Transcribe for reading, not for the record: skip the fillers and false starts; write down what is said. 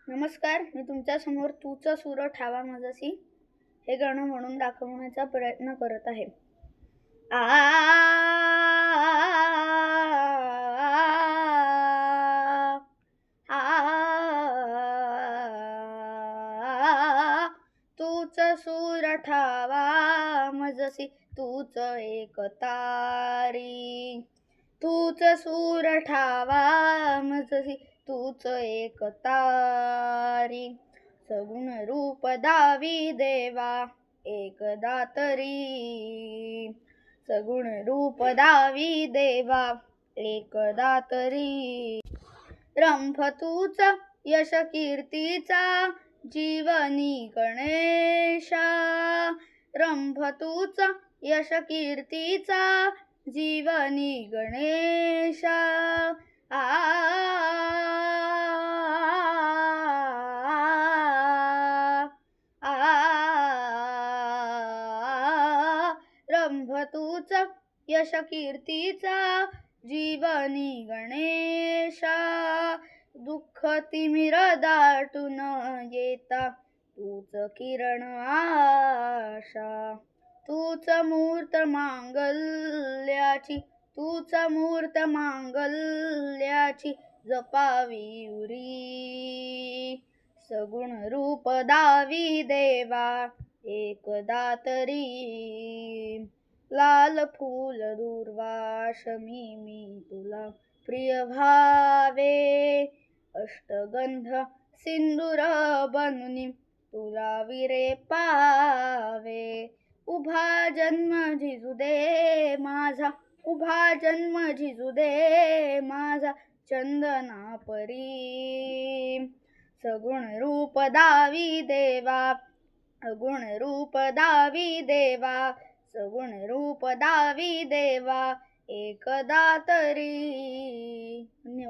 नमस्कार, मी तुमच्या समोर तूच सूर ठावा माझासी हे गाणं म्हणून दाखवण्याचा प्रयत्न करत आहे. आ तूच सूर ठावा मजसी तूच एक तारी, तूच सूर ठावा मजसी तूच एक तारी. सगुण रूप दावी देवा एकदा तरी, सगुण रूप दावी देवा एकदा तरी. रंभ तूच यश कीर्तीचा जीवनी गणेशा, रंभ तूच यश कीर्तीचा जीवनी गणेशा. रंभ तूच यश कीर्तीचा जीवनी गणेशा. दुःख तिमिर दाटून येता तूच किरण आशा, तूच मूर्त मांगल्याची, तूच मूर्त मांगल्याची जपावी उरी. सगुण रूप दावी देवा एकदा तरी, लाल फूल दूर्वाश मी तुला प्रिय भावे. अष्टगंध सिंदूर बनूनी तुला विरे पावे. उभा जन्म झिजू दे माझा, उभा जन्म झिजू दे माझा चंदना परी. सगुण रूप दावी देवा, सगुण रूप दावी देवा, सगुण रूप दावी देवा एकदा तरी. धन्यवाद.